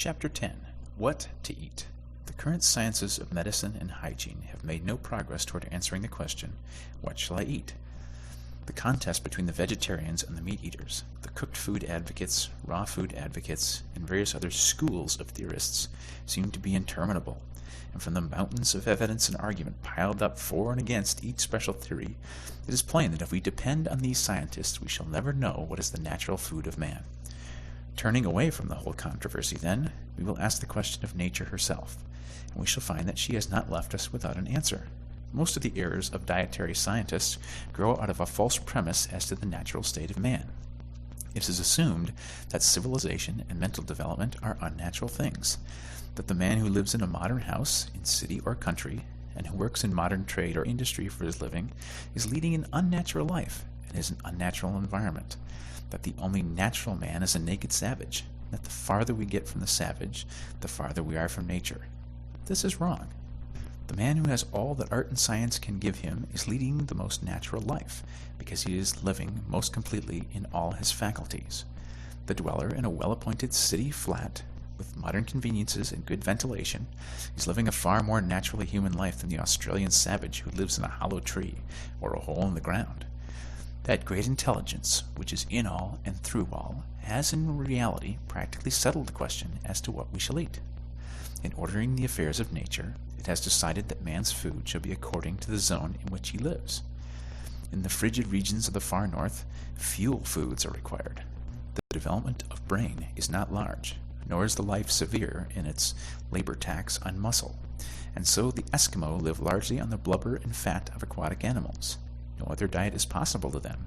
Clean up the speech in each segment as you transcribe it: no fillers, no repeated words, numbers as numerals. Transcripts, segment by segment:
Chapter 10. What to Eat. The current sciences of medicine and hygiene have made no progress toward answering the question, what shall I eat? The contest between the vegetarians and the meat eaters, the cooked food advocates, raw food advocates, and various other schools of theorists seem to be interminable, and from the mountains of evidence and argument piled up for and against each special theory, it is plain that if we depend on these scientists, we shall never know what is the natural food of man. Turning away from the whole controversy, then, we will ask the question of nature herself, and we shall find that she has not left us without an answer. Most of the errors of dietary scientists grow out of a false premise as to the natural state of man. It is assumed that civilization and mental development are unnatural things, that the man who lives in a modern house, in city or country, and who works in modern trade or industry for his living, is leading an unnatural life and is an unnatural environment, that the only natural man is a naked savage, that the farther we get from the savage, the farther we are from nature. This is wrong. The man who has all that art and science can give him is leading the most natural life, because he is living most completely in all his faculties. The dweller in a well-appointed city flat, with modern conveniences and good ventilation, is living a far more naturally human life than the Australian savage who lives in a hollow tree or a hole in the ground. That great intelligence, which is in all and through all, has in reality practically settled the question as to what we shall eat. In ordering the affairs of nature, it has decided that man's food shall be according to the zone in which he lives. In the frigid regions of the far north, fuel foods are required. The development of brain is not large, nor is the life severe in its labor tax on muscle, and so the Eskimo live largely on the blubber and fat of aquatic animals. No other diet is possible to them.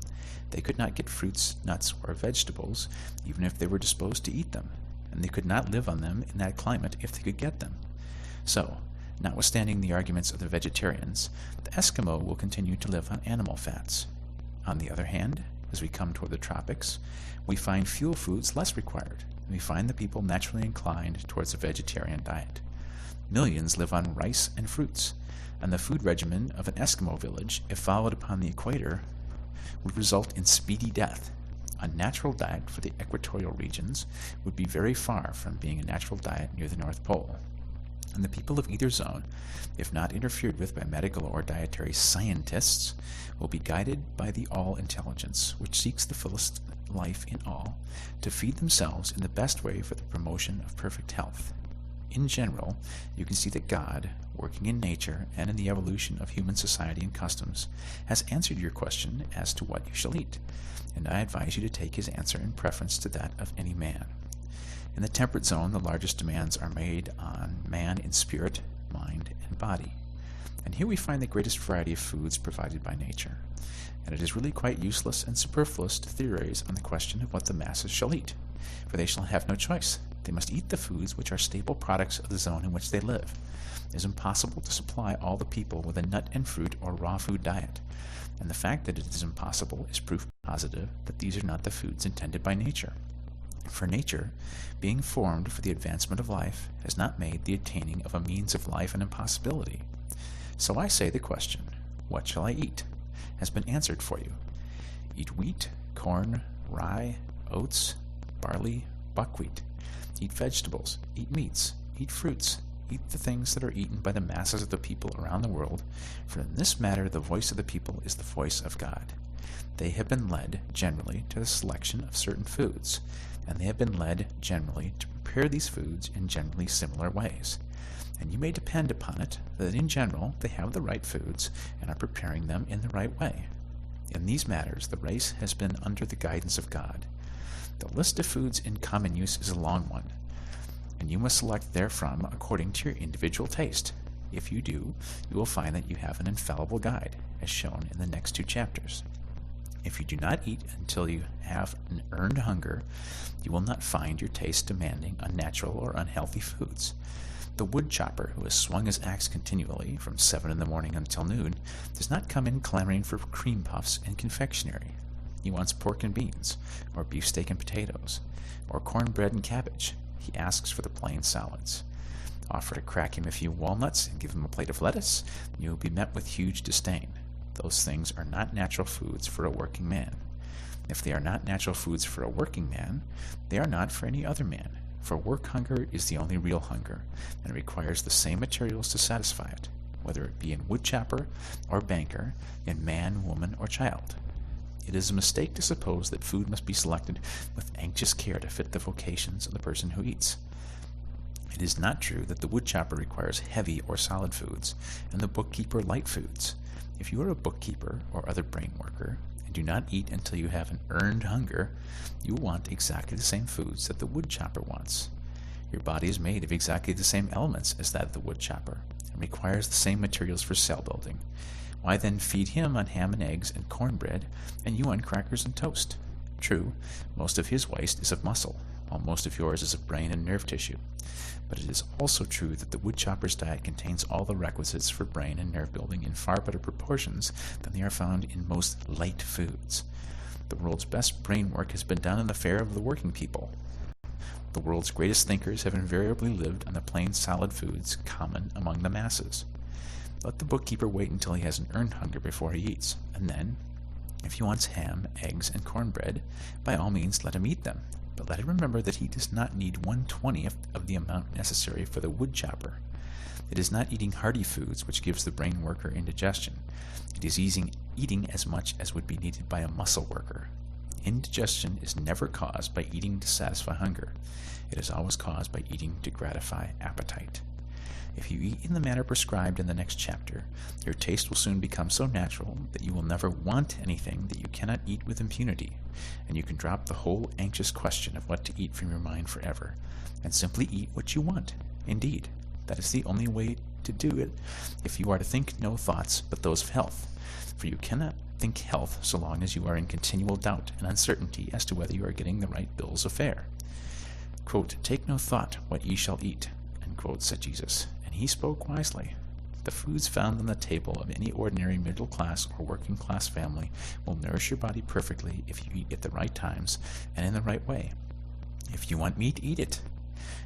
They could not get fruits, nuts, or vegetables, even if they were disposed to eat them, and they could not live on them in that climate if they could get them. So, notwithstanding the arguments of the vegetarians, the Eskimo will continue to live on animal fats. On the other hand, as we come toward the tropics, we find fuel foods less required, and we find the people naturally inclined towards a vegetarian diet. Millions live on rice and fruits, and the food regimen of an Eskimo village, if followed upon the equator, would result in speedy death. A natural diet for the equatorial regions would be very far from being a natural diet near the North Pole. And the people of either zone, if not interfered with by medical or dietary scientists, will be guided by the all-intelligence, which seeks the fullest life in all, to feed themselves in the best way for the promotion of perfect health. In general, you can see that God, working in nature and in the evolution of human society and customs, has answered your question as to what you shall eat, and I advise you to take his answer in preference to that of any man. In the temperate zone, the largest demands are made on man in spirit, mind, and body. And here we find the greatest variety of foods provided by nature, and it is really quite useless and superfluous to theorize on the question of what the masses shall eat, for they shall have no choice. They must eat the foods which are staple products of the zone in which they live. It is impossible to supply all the people with a nut and fruit or raw food diet, and the fact that it is impossible is proof positive that these are not the foods intended by nature. For nature, being formed for the advancement of life, has not made the attaining of a means of life an impossibility. So I say the question, what shall I eat, has been answered for you. Eat wheat, corn, rye, oats, barley, buckwheat. Eat vegetables, eat meats, eat fruits, eat the things that are eaten by the masses of the people around the world, for in this matter the voice of the people is the voice of God. They have been led, generally, to the selection of certain foods, and they have been led, generally, to prepare these foods in generally similar ways. And you may depend upon it that in general they have the right foods and are preparing them in the right way. In these matters the race has been under the guidance of God. The list of foods in common use is a long one, and you must select therefrom according to your individual taste. If you do, you will find that you have an infallible guide, as shown in the next 2 chapters. If you do not eat until you have an earned hunger, you will not find your taste demanding unnatural or unhealthy foods. The wood chopper who has swung his axe continually from 7 in the morning until noon does not come in clamoring for cream puffs and confectionery. He wants pork and beans, or beefsteak and potatoes, or cornbread and cabbage. He asks for the plain salads. Offer to crack him a few walnuts and give him a plate of lettuce, and you will be met with huge disdain. Those things are not natural foods for a working man. If they are not natural foods for a working man, they are not for any other man, For work hunger is the only real hunger, and requires the same materials to satisfy it, whether it be in woodchopper or banker, in man, woman, or child. It is a mistake to suppose that food must be selected with anxious care to fit the vocations of the person who eats. It is not true that the woodchopper requires heavy or solid foods, and the bookkeeper light foods. If you are a bookkeeper or other brain worker, and do not eat until you have an earned hunger, you will want exactly the same foods that the woodchopper wants. Your body is made of exactly the same elements as that of the woodchopper, and requires the same materials for cell building. Why then feed him on ham and eggs and cornbread, and you on crackers and toast? True, most of his waste is of muscle, while most of yours is of brain and nerve tissue. But it is also true that the woodchopper's diet contains all the requisites for brain and nerve building in far better proportions than they are found in most light foods. The world's best brain work has been done in the fare of the working people. The world's greatest thinkers have invariably lived on the plain solid foods common among the masses. Let the bookkeeper wait until he has an earned hunger before he eats, and then, if he wants ham, eggs, and cornbread, by all means let him eat them. But let him remember that he does not need 1/20th of the amount necessary for the woodchopper. It is not eating hearty foods which gives the brain worker indigestion. It is eating as much as would be needed by a muscle worker. Indigestion is never caused by eating to satisfy hunger. It is always caused by eating to gratify appetite. If you eat in the manner prescribed in the next chapter, your taste will soon become so natural that you will never want anything that you cannot eat with impunity, and you can drop the whole anxious question of what to eat from your mind forever, and simply eat what you want. Indeed, that is the only way to do it if you are to think no thoughts but those of health, for you cannot think health so long as you are in continual doubt and uncertainty as to whether you are getting the right bills of fare. Quote, "Take no thought what ye shall eat," said Jesus. He spoke wisely. The foods found on the table of any ordinary middle-class or working-class family will nourish your body perfectly if you eat at the right times and in the right way. If you want meat, eat it.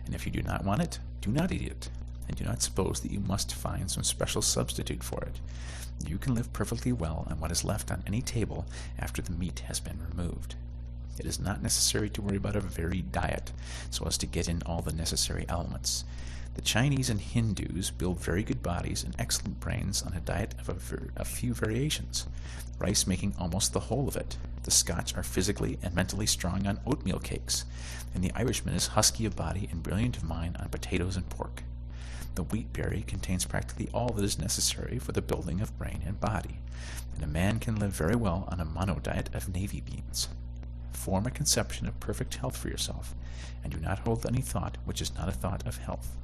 And if you do not want it, do not eat it. And do not suppose that you must find some special substitute for it. You can live perfectly well on what is left on any table after the meat has been removed. It is not necessary to worry about a varied diet so as to get in all the necessary elements. The Chinese and Hindus build very good bodies and excellent brains on a diet of a few variations, rice making almost the whole of it. The Scotch are physically and mentally strong on oatmeal cakes, and the Irishman is husky of body and brilliant of mind on potatoes and pork. The wheat berry contains practically all that is necessary for the building of brain and body, and a man can live very well on a mono diet of navy beans. Form a conception of perfect health for yourself, and do not hold any thought which is not a thought of health.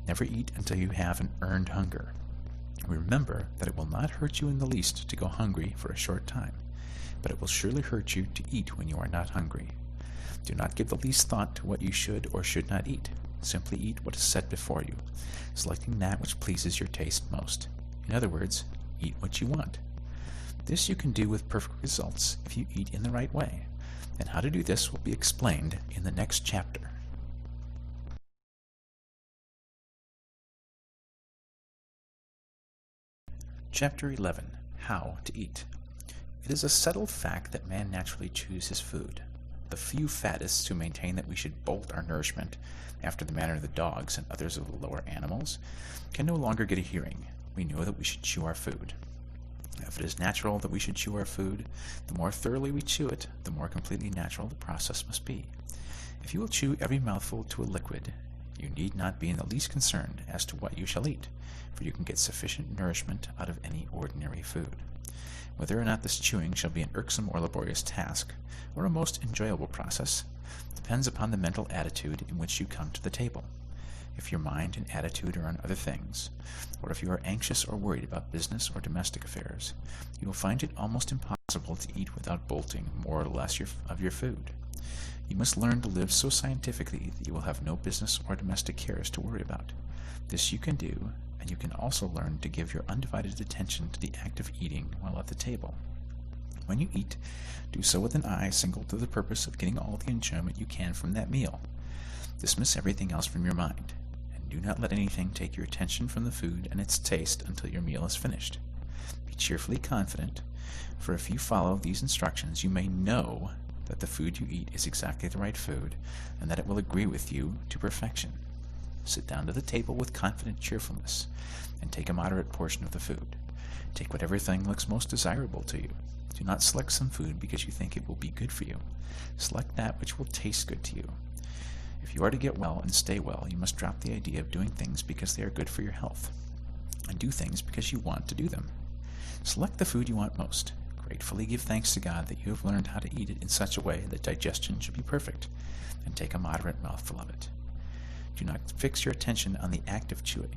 Never eat until you have an earned hunger. Remember that it will not hurt you in the least to go hungry for a short time, but it will surely hurt you to eat when you are not hungry. Do not give the least thought to what you should or should not eat. Simply eat what is set before you, selecting that which pleases your taste most. In other words, eat what you want. This you can do with perfect results if you eat in the right way, and how to do this will be explained in the next chapter. Chapter 11. How to Eat. It is a settled fact that man naturally chews his food. The few fattists who maintain that we should bolt our nourishment, after the manner of the dogs and others of the lower animals, can no longer get a hearing. We know that we should chew our food. If it is natural that we should chew our food, the more thoroughly we chew it, the more completely natural the process must be. If you will chew every mouthful to a liquid, you need not be in the least concerned as to what you shall eat, for you can get sufficient nourishment out of any ordinary food. Whether or not this chewing shall be an irksome or laborious task, or a most enjoyable process, depends upon the mental attitude in which you come to the table. If your mind and attitude are on other things, or if you are anxious or worried about business or domestic affairs, you will find it almost impossible to eat without bolting more or less of your food. You must learn to live so scientifically that you will have no business or domestic cares to worry about. This you can do, and you can also learn to give your undivided attention to the act of eating while at the table. When you eat, do so with an eye single to the purpose of getting all the enjoyment you can from that meal. Dismiss everything else from your mind, and do not let anything take your attention from the food and its taste until your meal is finished. Be cheerfully confident, for if you follow these instructions, you may know that the food you eat is exactly the right food, and that it will agree with you to perfection. Sit down to the table with confident cheerfulness, and take a moderate portion of the food. Take whatever thing looks most desirable to you. Do not select some food because you think it will be good for you. Select that which will taste good to you. If you are to get well and stay well, you must drop the idea of doing things because they are good for your health, and do things because you want to do them. Select the food you want most. Gratefully give thanks to God that you have learned how to eat it in such a way that digestion should be perfect, and take a moderate mouthful of it. Do not fix your attention on the act of chewing.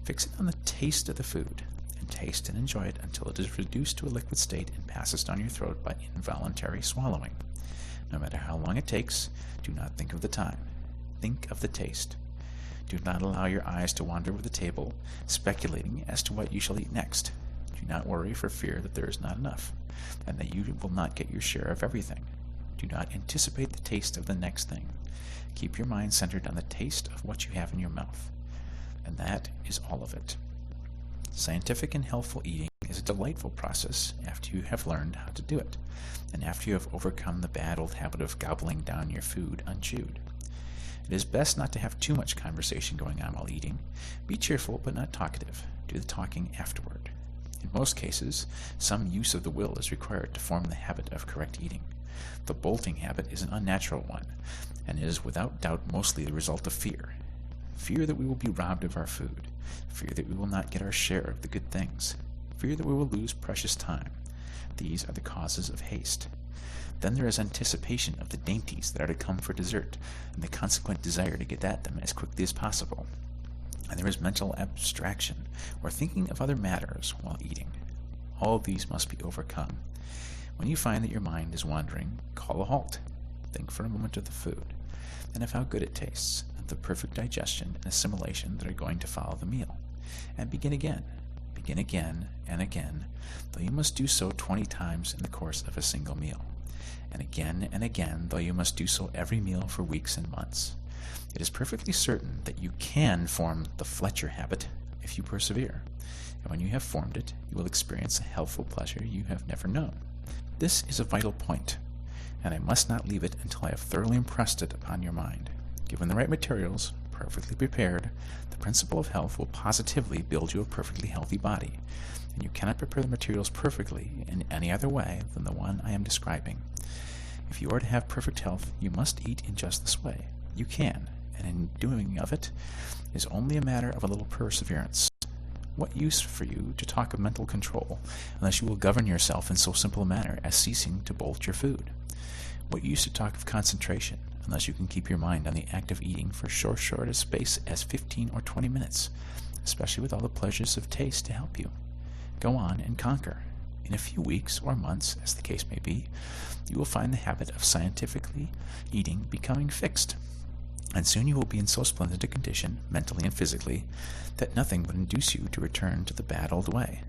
Fix it on the taste of the food, and taste and enjoy it until it is reduced to a liquid state and passes down your throat by involuntary swallowing. No matter how long it takes, do not think of the time. Think of the taste. Do not allow your eyes to wander over the table, speculating as to what you shall eat next. Do not worry for fear that there is not enough, and that you will not get your share of everything. Do not anticipate the taste of the next thing. Keep your mind centered on the taste of what you have in your mouth, and that is all of it. Scientific and healthful eating is a delightful process after you have learned how to do it, and after you have overcome the bad old habit of gobbling down your food unchewed. It is best not to have too much conversation going on while eating. Be cheerful but not talkative. Do the talking afterward. In most cases, some use of the will is required to form the habit of correct eating. The bolting habit is an unnatural one, and is without doubt mostly the result of fear. Fear that we will be robbed of our food. Fear that we will not get our share of the good things. Fear that we will lose precious time. These are the causes of haste. Then there is anticipation of the dainties that are to come for dessert, and the consequent desire to get at them as quickly as possible. And there is mental abstraction, or thinking of other matters while eating. All of these must be overcome. When you find that your mind is wandering, call a halt. Think for a moment of the food, and of how good it tastes, of the perfect digestion and assimilation that are going to follow the meal. And begin again. Begin again and again, though you must do so 20 times in the course of a single meal. And again, though you must do so every meal for weeks and months. It is perfectly certain that you can form the Fletcher habit if you persevere. And when you have formed it, you will experience a healthful pleasure you have never known. This is a vital point, and I must not leave it until I have thoroughly impressed it upon your mind. Given the right materials, perfectly prepared, the principle of health will positively build you a perfectly healthy body, and you cannot prepare the materials perfectly in any other way than the one I am describing. If you are to have perfect health, you must eat in just this way. You can, and in doing of it is only a matter of a little perseverance. What use for you to talk of mental control unless you will govern yourself in so simple a manner as ceasing to bolt your food? What use to talk of concentration unless you can keep your mind on the act of eating for so short a space as 15 or 20 minutes, especially with all the pleasures of taste to help you? Go on and conquer. In a few weeks or months, as the case may be, you will find the habit of scientifically eating becoming fixed, and soon you will be in so splendid a condition, mentally and physically, that nothing would induce you to return to the bad old way.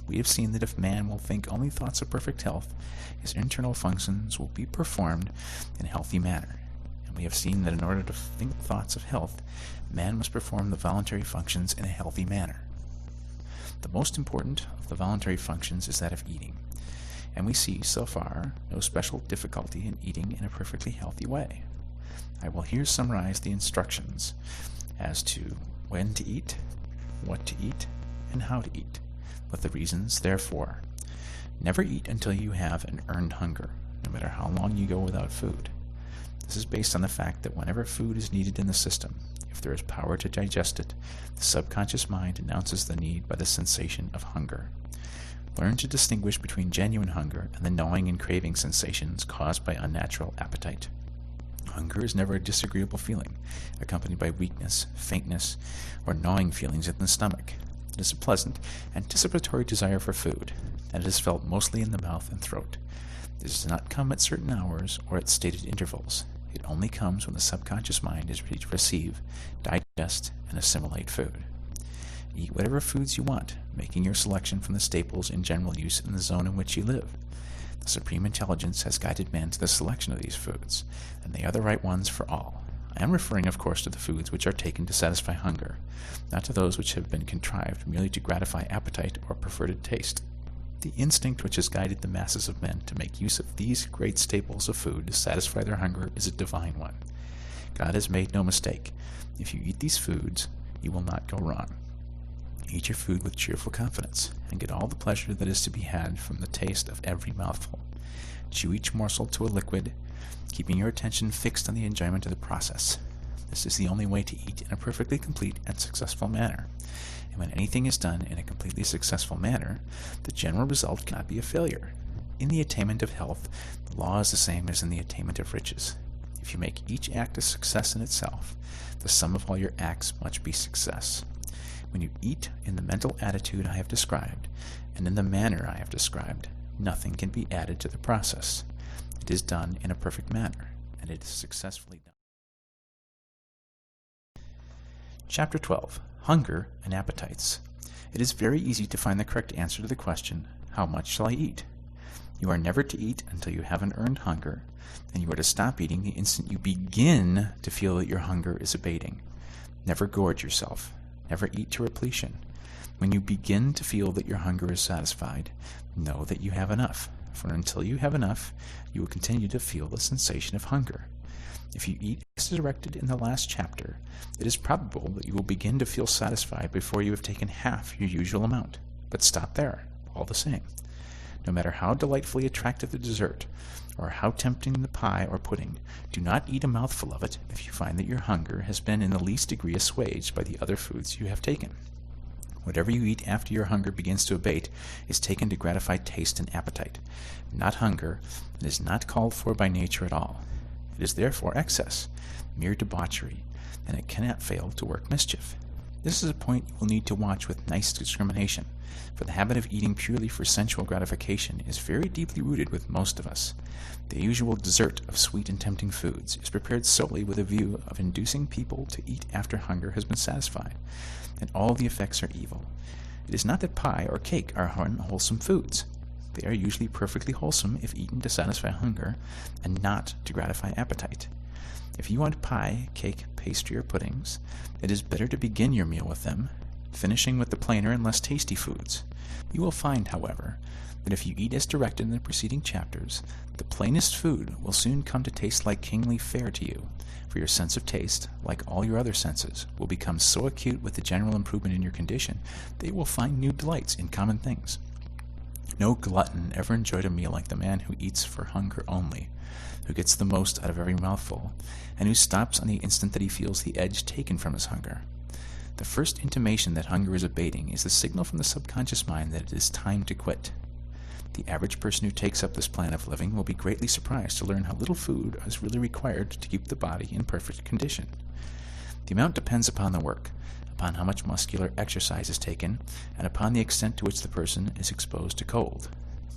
We have seen that if man will think only thoughts of perfect health, his internal functions will be performed in a healthy manner. And we have seen that in order to think thoughts of health, man must perform the voluntary functions in a healthy manner. The most important of the voluntary functions is that of eating, and we see, so far, no special difficulty in eating in a perfectly healthy way. I will here summarize the instructions as to when to eat, what to eat, and how to eat, with the reasons therefore. Never eat until you have an earned hunger, no matter how long you go without food. This is based on the fact that whenever food is needed in the system, if there is power to digest it, the subconscious mind announces the need by the sensation of hunger. Learn to distinguish between genuine hunger and the gnawing and craving sensations caused by unnatural appetite. Hunger is never a disagreeable feeling, accompanied by weakness, faintness, or gnawing feelings in the stomach. It is a pleasant, anticipatory desire for food, and it is felt mostly in the mouth and throat. It does not come at certain hours or at stated intervals. It only comes when the subconscious mind is ready to receive, digest, and assimilate food. Eat whatever foods you want, making your selection from the staples in general use in the zone in which you live. The Supreme Intelligence has guided man to the selection of these foods, and they are the right ones for all. I am referring, of course, to the foods which are taken to satisfy hunger, not to those which have been contrived merely to gratify appetite or perverted taste. The instinct which has guided the masses of men to make use of these great staples of food to satisfy their hunger is a divine one. God has made no mistake. If you eat these foods, you will not go wrong. Eat your food with cheerful confidence, and get all the pleasure that is to be had from the taste of every mouthful. Chew each morsel to a liquid, keeping your attention fixed on the enjoyment of the process. This is the only way to eat in a perfectly complete and successful manner. And when anything is done in a completely successful manner, the general result cannot be a failure. In the attainment of health, the law is the same as in the attainment of riches. If you make each act a success in itself, the sum of all your acts must be success. When you eat in the mental attitude I have described, and in the manner I have described, nothing can be added to the process. It is done in a perfect manner, and it is successfully done. Chapter 12. Hunger and Appetites. It is very easy to find the correct answer to the question, how much shall I eat? You are never to eat until you have an earned hunger, and you are to stop eating the instant you begin to feel that your hunger is abating. Never gorge yourself. Never eat to repletion. When you begin to feel that your hunger is satisfied, know that you have enough, for until you have enough, you will continue to feel the sensation of hunger. If you eat as directed in the last chapter, it is probable that you will begin to feel satisfied before you have taken half your usual amount, but stop there, all the same. No matter how delightfully attractive the dessert, or how tempting the pie or pudding, do not eat a mouthful of it if you find that your hunger has been in the least degree assuaged by the other foods you have taken. Whatever you eat after your hunger begins to abate is taken to gratify taste and appetite, not hunger, and is not called for by nature at all. It is therefore excess, mere debauchery, and it cannot fail to work mischief. This is a point you will need to watch with nice discrimination, for the habit of eating purely for sensual gratification is very deeply rooted with most of us. The usual dessert of sweet and tempting foods is prepared solely with a view of inducing people to eat after hunger has been satisfied, and all the effects are evil. It is not that pie or cake are unwholesome foods. They are usually perfectly wholesome if eaten to satisfy hunger, and not to gratify appetite. If you want pie, cake, pastry, or puddings, it is better to begin your meal with them, finishing with the plainer and less tasty foods. You will find, however, that if you eat as directed in the preceding chapters, the plainest food will soon come to taste like kingly fare to you, for your sense of taste, like all your other senses, will become so acute with the general improvement in your condition that you will find new delights in common things. No glutton ever enjoyed a meal like the man who eats for hunger only, who gets the most out of every mouthful, and who stops on the instant that he feels the edge taken from his hunger. The first intimation that hunger is abating is the signal from the subconscious mind that it is time to quit. The average person who takes up this plan of living will be greatly surprised to learn how little food is really required to keep the body in perfect condition. The amount depends upon the work, upon how much muscular exercise is taken, and upon the extent to which the person is exposed to cold.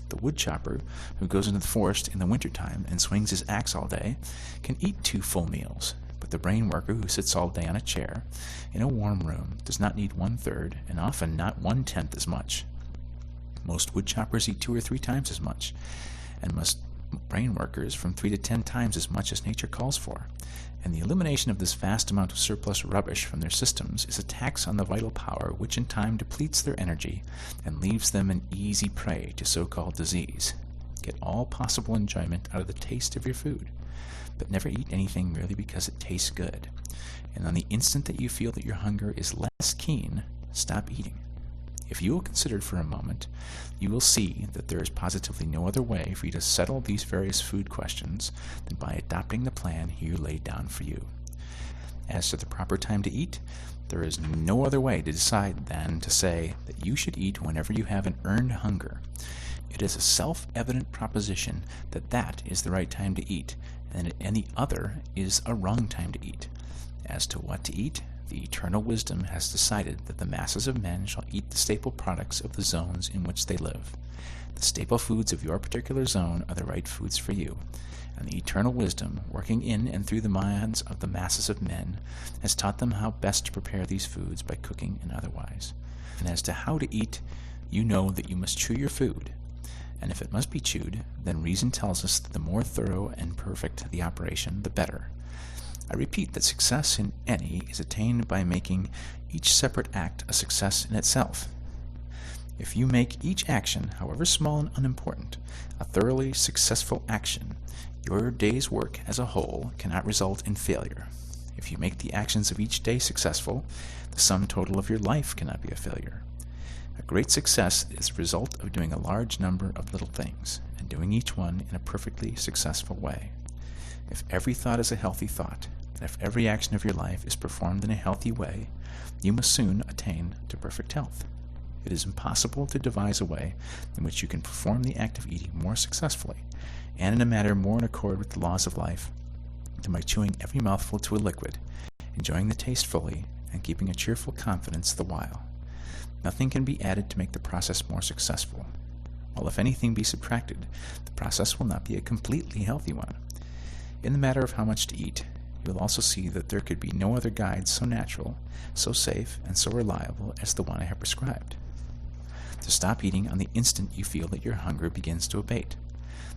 The woodchopper, who goes into the forest in the wintertime and swings his axe all day, can eat 2 full meals, but the brain worker who sits all day on a chair in a warm room does not need 1/3, and often not 1/10 as much. Most woodchoppers eat 2 or 3 times as much, and most brain workers from 3 to 10 times as much as nature calls for, and the elimination of this vast amount of surplus rubbish from their systems is a tax on the vital power which in time depletes their energy and leaves them an easy prey to so-called disease. Get all possible enjoyment out of the taste of your food, but never eat anything merely because it tastes good, and on the instant that you feel that your hunger is less keen, stop eating. If you will consider it for a moment, you will see that there is positively no other way for you to settle these various food questions than by adopting the plan here laid down for you. As to the proper time to eat, there is no other way to decide than to say that you should eat whenever you have an earned hunger. It is a self-evident proposition that that is the right time to eat, and the other is a wrong time to eat. As to what to eat, the eternal wisdom has decided that the masses of men shall eat the staple products of the zones in which they live. The staple foods of your particular zone are the right foods for you, and the eternal wisdom, working in and through the minds of the masses of men, has taught them how best to prepare these foods by cooking and otherwise. And as to how to eat, you know that you must chew your food, and if it must be chewed, then reason tells us that the more thorough and perfect the operation, the better. I repeat that success in any is attained by making each separate act a success in itself. If you make each action, however small and unimportant, a thoroughly successful action, your day's work as a whole cannot result in failure. If you make the actions of each day successful, the sum total of your life cannot be a failure. A great success is the result of doing a large number of little things, and doing each one in a perfectly successful way. If every thought is a healthy thought, and if every action of your life is performed in a healthy way, you must soon attain to perfect health. It is impossible to devise a way in which you can perform the act of eating more successfully, and in a manner more in accord with the laws of life, than by chewing every mouthful to a liquid, enjoying the taste fully, and keeping a cheerful confidence the while. Nothing can be added to make the process more successful, while if anything be subtracted, the process will not be a completely healthy one. In the matter of how much to eat, you will also see that there could be no other guide so natural, so safe, and so reliable as the one I have prescribed. To stop eating on the instant you feel that your hunger begins to abate.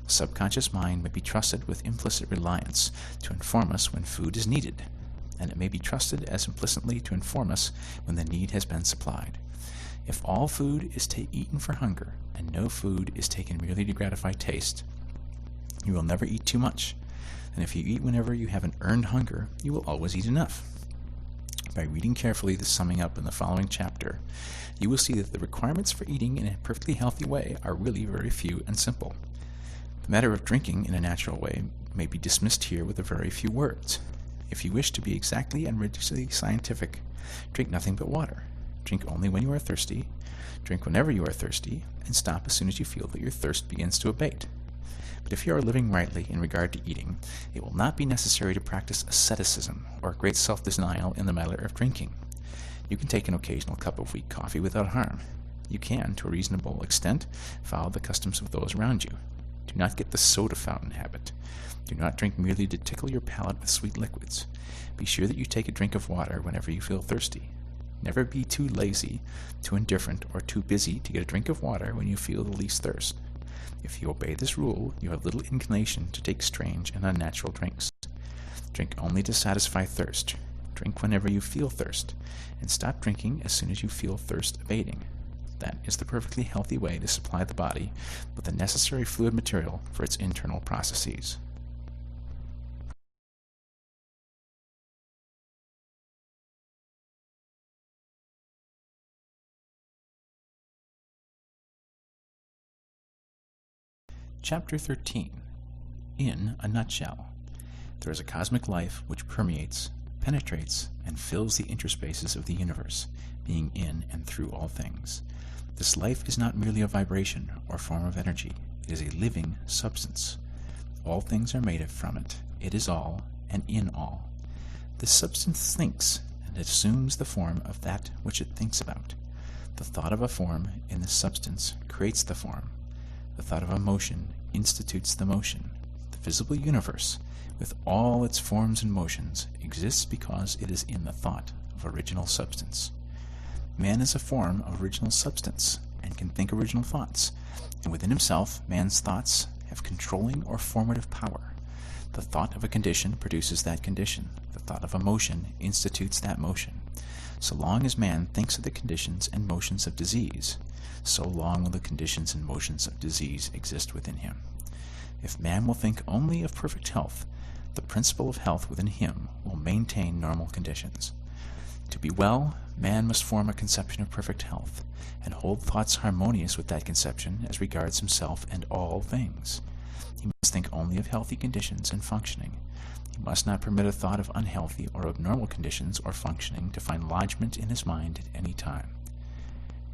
The subconscious mind may be trusted with implicit reliance to inform us when food is needed, and it may be trusted as implicitly to inform us when the need has been supplied. If all food is eaten for hunger, and no food is taken merely to gratify taste, you will never eat too much, and if you eat whenever you have an earned hunger, you will always eat enough. By reading carefully the summing up in the following chapter, you will see that the requirements for eating in a perfectly healthy way are really very few and simple. The matter of drinking in a natural way may be dismissed here with a very few words. If you wish to be exactly and rigorously scientific, drink nothing but water. Drink only when you are thirsty, drink whenever you are thirsty, and stop as soon as you feel that your thirst begins to abate. But if you are living rightly in regard to eating, it will not be necessary to practice asceticism or great self-denial in the matter of drinking. You can take an occasional cup of weak coffee without harm. You can, to a reasonable extent, follow the customs of those around you. Do not get the soda fountain habit. Do not drink merely to tickle your palate with sweet liquids. Be sure that you take a drink of water whenever you feel thirsty. Never be too lazy, too indifferent, or too busy to get a drink of water when you feel the least thirst. If you obey this rule, you have little inclination to take strange and unnatural drinks. Drink only to satisfy thirst. Drink whenever you feel thirst, and stop drinking as soon as you feel thirst abating. That is the perfectly healthy way to supply the body with the necessary fluid material for its internal processes. Chapter 13. In a nutshell. There is a cosmic life which permeates, penetrates, and fills the interspaces of the universe, being in and through all things. This life is not merely a vibration or form of energy. It is a living substance. All things are made from it. It is all, and in all. This substance thinks, and it assumes the form of that which it thinks about. The thought of a form in this substance creates the form. The thought of a motion institutes the motion. The visible universe, with all its forms and motions, exists because it is in the thought of original substance. Man is a form of original substance, and can think original thoughts, and within himself man's thoughts have controlling or formative power. The thought of a condition produces that condition. The thought of a motion institutes that motion. So long as man thinks of the conditions and motions of disease, so long will the conditions and motions of disease exist within him. If man will think only of perfect health, the principle of health within him will maintain normal conditions. To be well, man must form a conception of perfect health, and hold thoughts harmonious with that conception as regards himself and all things. He must think only of healthy conditions and functioning. He must not permit a thought of unhealthy or abnormal conditions or functioning to find lodgment in his mind at any time.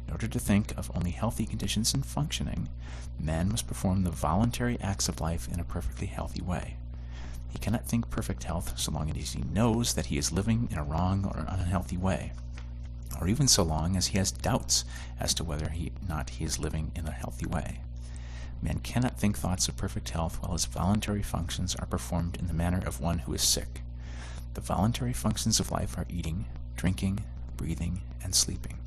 In order to think of only healthy conditions and functioning, man must perform the voluntary acts of life in a perfectly healthy way. He cannot think perfect health so long as he knows that he is living in a wrong or unhealthy way, or even so long as he has doubts as to whether he is living in a healthy way. Man cannot think thoughts of perfect health while his voluntary functions are performed in the manner of one who is sick. The voluntary functions of life are eating, drinking, breathing, and sleeping.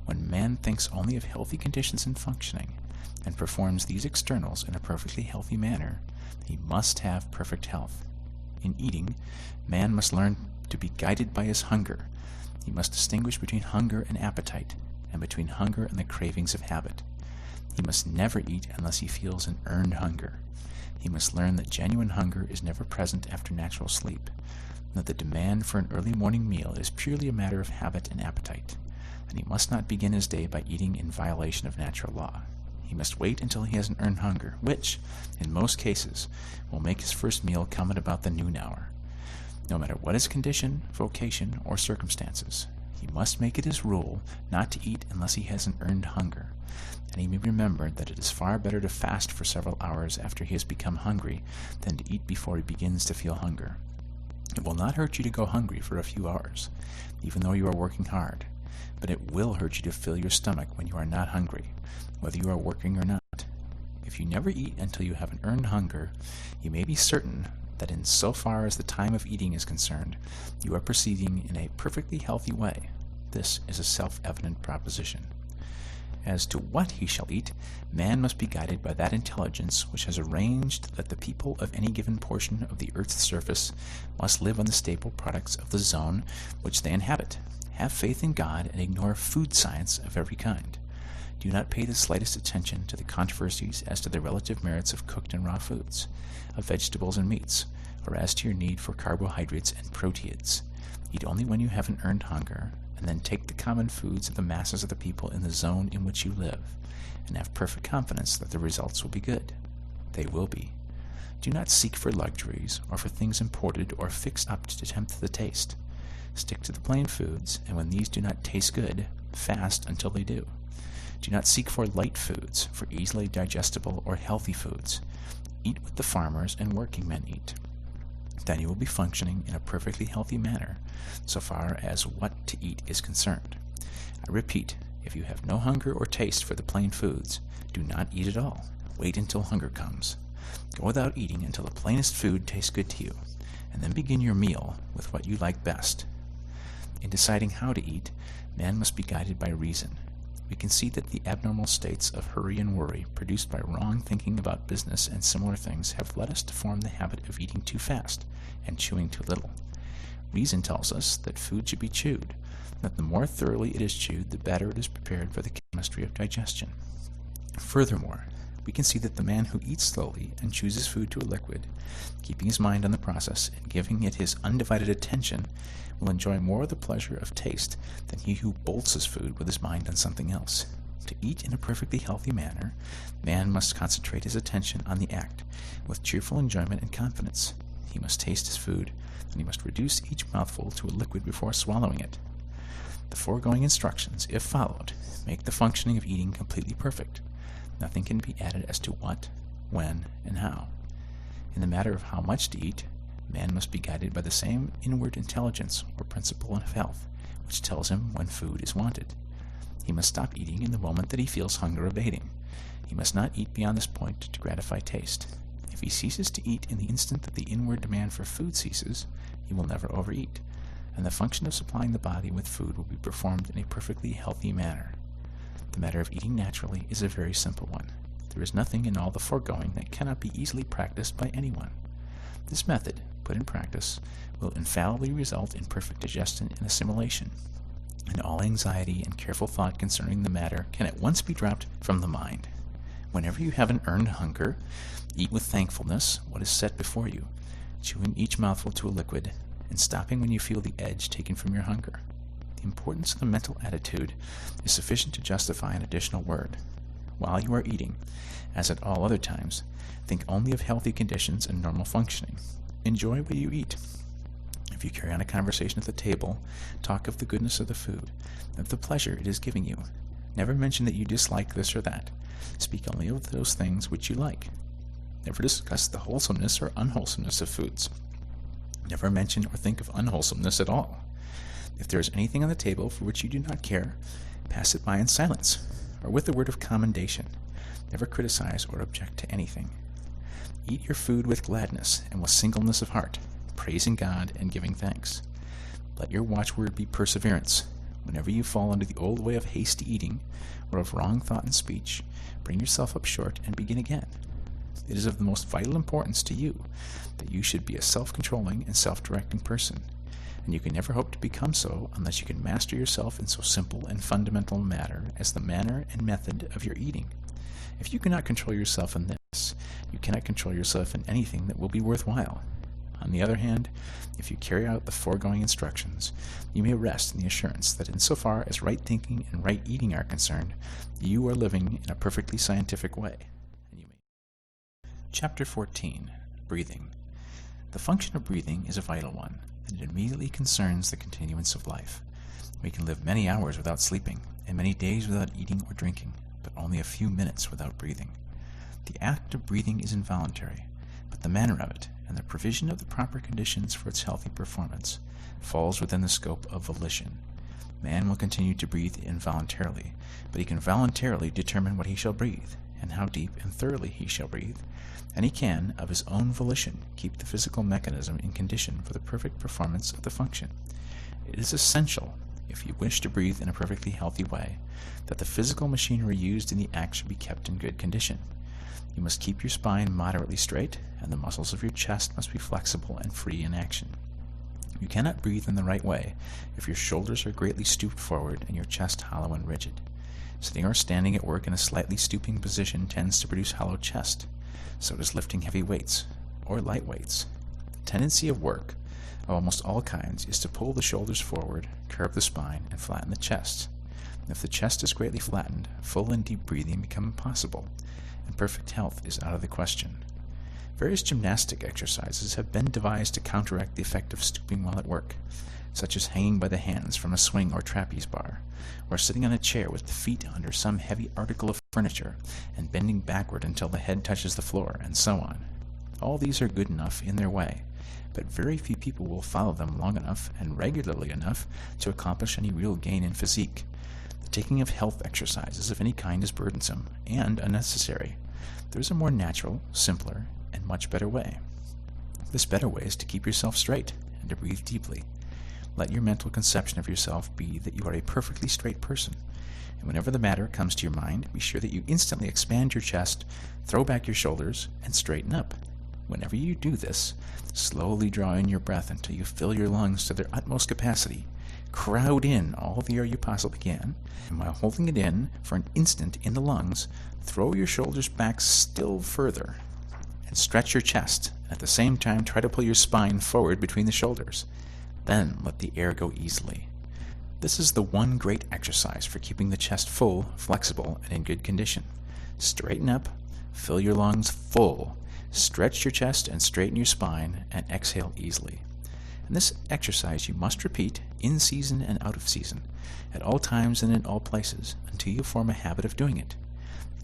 When man thinks only of healthy conditions and functioning, and performs these externals in a perfectly healthy manner, he must have perfect health. In eating, man must learn to be guided by his hunger. He must distinguish between hunger and appetite, and between hunger and the cravings of habit. He must never eat unless he feels an earned hunger. He must learn that genuine hunger is never present after natural sleep, and that the demand for an early morning meal is purely a matter of habit and appetite, and he must not begin his day by eating in violation of natural law. He must wait until he has an earned hunger, which, in most cases, will make his first meal come at about the noon hour. No matter what his condition, vocation, or circumstances, he must make it his rule not to eat unless he has an earned hunger, and he may remember that it is far better to fast for several hours after he has become hungry than to eat before he begins to feel hunger. It will not hurt you to go hungry for a few hours, even though you are working hard, but it will hurt you to fill your stomach when you are not hungry, whether you are working or not. If you never eat until you have an earned hunger, you may be certain that in so far as the time of eating is concerned, you are proceeding in a perfectly healthy way. This is a self-evident proposition. As to what he shall eat, man must be guided by that intelligence which has arranged that the people of any given portion of the earth's surface must live on the staple products of the zone which they inhabit. Have faith in God and ignore food science of every kind. Do not pay the slightest attention to the controversies as to the relative merits of cooked and raw foods, of vegetables and meats, or as to your need for carbohydrates and proteids. Eat only when you have an earned hunger, and then take the common foods of the masses of the people in the zone in which you live, and have perfect confidence that the results will be good. They will be. Do not seek for luxuries, or for things imported or fixed up to tempt the taste. Stick to the plain foods, and when these do not taste good, fast until they do. Do not seek for light foods, for easily digestible or healthy foods. Eat what the farmers and working men eat. Then you will be functioning in a perfectly healthy manner, so far as what to eat is concerned. I repeat, if you have no hunger or taste for the plain foods, do not eat at all. Wait until hunger comes. Go without eating until the plainest food tastes good to you, and then begin your meal with what you like best. In deciding how to eat, man must be guided by reason. We can see that the abnormal states of hurry and worry produced by wrong thinking about business and similar things have led us to form the habit of eating too fast and chewing too little. Reason tells us that food should be chewed, that the more thoroughly it is chewed, the better it is prepared for the chemistry of digestion. Furthermore, we can see that the man who eats slowly and chews his food to a liquid, keeping his mind on the process and giving it his undivided attention, will enjoy more of the pleasure of taste than he who bolts his food with his mind on something else. To eat in a perfectly healthy manner, man must concentrate his attention on the act with cheerful enjoyment and confidence. He must taste his food, and he must reduce each mouthful to a liquid before swallowing it. The foregoing instructions, if followed, make the functioning of eating completely perfect. Nothing can be added as to what, when, and how. In the matter of how much to eat, man must be guided by the same inward intelligence or principle of health, which tells him when food is wanted. He must stop eating in the moment that he feels hunger abating. He must not eat beyond this point to gratify taste. If he ceases to eat in the instant that the inward demand for food ceases, he will never overeat, and the function of supplying the body with food will be performed in a perfectly healthy manner. The matter of eating naturally is a very simple one. There is nothing in all the foregoing that cannot be easily practiced by anyone. This method, put in practice, will infallibly result in perfect digestion and assimilation, and all anxiety and careful thought concerning the matter can at once be dropped from the mind. Whenever you have an earned hunger, eat with thankfulness what is set before you, chewing each mouthful to a liquid, and stopping when you feel the edge taken from your hunger. The importance of the mental attitude is sufficient to justify an additional word. While you are eating, as at all other times, think only of healthy conditions and normal functioning. Enjoy what you eat. If you carry on a conversation at the table, talk of the goodness of the food, of the pleasure it is giving you. Never mention that you dislike this or that. Speak only of those things which you like. Never discuss the wholesomeness or unwholesomeness of foods. Never mention or think of unwholesomeness at all. If there is anything on the table for which you do not care, pass it by in silence, or with a word of commendation. Never criticize or object to anything. Eat your food with gladness and with singleness of heart, praising God and giving thanks. Let your watchword be perseverance. Whenever you fall into the old way of hasty eating, or of wrong thought and speech, bring yourself up short and begin again. It is of the most vital importance to you that you should be a self-controlling and self-directing person. and you can never hope to become so unless you can master yourself in so simple and fundamental a matter as the manner and method of your eating. If you cannot control yourself in this, you cannot control yourself in anything that will be worthwhile. On the other hand, if you carry out the foregoing instructions, you may rest in the assurance that insofar as right thinking and right eating are concerned, you are living in a perfectly scientific way. Chapter 14. Breathing. The function of breathing is a vital one, and it immediately concerns the continuance of life. We can live many hours without sleeping, and many days without eating or drinking, but only a few minutes without breathing. The act of breathing is involuntary, but the manner of it, and the provision of the proper conditions for its healthy performance, falls within the scope of volition. Man will continue to breathe involuntarily, but he can voluntarily determine what he shall breathe, and how deep and thoroughly he shall breathe, and he can, of his own volition, keep the physical mechanism in condition for the perfect performance of the function. It is essential, if you wish to breathe in a perfectly healthy way, that the physical machinery used in the act should be kept in good condition. You must keep your spine moderately straight, and the muscles of your chest must be flexible and free in action. You cannot breathe in the right way if your shoulders are greatly stooped forward and your chest hollow and rigid. Sitting or standing at work in a slightly stooping position tends to produce hollow chest. So does lifting heavy weights, or light weights. The tendency of work, of almost all kinds, is to pull the shoulders forward, curve the spine, and flatten the chest. If the chest is greatly flattened, full and deep breathing become impossible, and perfect health is out of the question. Various gymnastic exercises have been devised to counteract the effect of stooping while at work, such as hanging by the hands from a swing or trapeze bar, or sitting on a chair with the feet under some heavy article of furniture and bending backward until the head touches the floor, and so on. All these are good enough in their way, but very few people will follow them long enough and regularly enough to accomplish any real gain in physique. The taking of health exercises of any kind is burdensome and unnecessary. There is a more natural, simpler, and much better way. This better way is to keep yourself straight and to breathe deeply. Let your mental conception of yourself be that you are a perfectly straight person, and whenever the matter comes to your mind, be sure that you instantly expand your chest, throw back your shoulders, and straighten up. Whenever you do this, slowly draw in your breath until you fill your lungs to their utmost capacity. Crowd in all the air you possibly can, and while holding it in for an instant in the lungs, throw your shoulders back still further, and stretch your chest. At the same time, try to pull your spine forward between the shoulders. Then let the air go easily. This is the one great exercise for keeping the chest full, flexible, and in good condition. Straighten up, fill your lungs full, stretch your chest and straighten your spine, and exhale easily. And this exercise you must repeat in season and out of season, at all times and in all places, until you form a habit of doing it.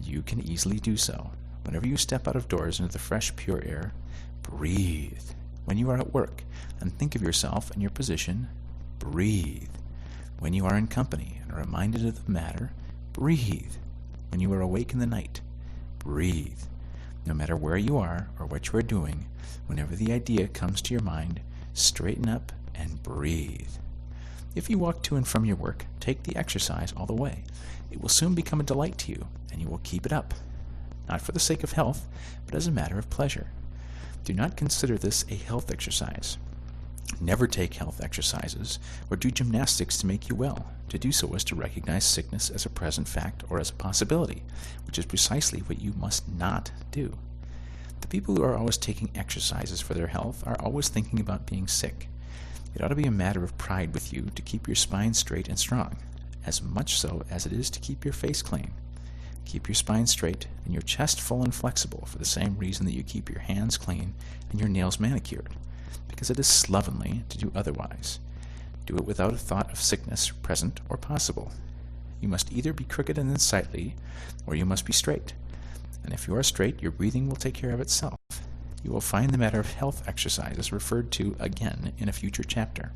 You can easily do so. Whenever you step out of doors into the fresh, pure air, breathe. When you are at work and think of yourself and your position, breathe. When you are in company and are reminded of the matter, breathe. When you are awake in the night, breathe. No matter where you are or what you are doing, whenever the idea comes to your mind, straighten up and breathe. If you walk to and from your work, take the exercise all the way. It will soon become a delight to you, and you will keep it up. Not for the sake of health, but as a matter of pleasure. Do not consider this a health exercise. Never take health exercises or do gymnastics to make you well. To do so is to recognize sickness as a present fact or as a possibility, which is precisely what you must not do. The people who are always taking exercises for their health are always thinking about being sick. It ought to be a matter of pride with you to keep your spine straight and strong, as much so as it is to keep your face clean. Keep your spine straight and your chest full and flexible for the same reason that you keep your hands clean and your nails manicured, because it is slovenly to do otherwise. Do it without a thought of sickness present or possible. You must either be crooked and unsightly, or you must be straight. And if you are straight, your breathing will take care of itself. You will find the matter of health exercises referred to again in a future chapter.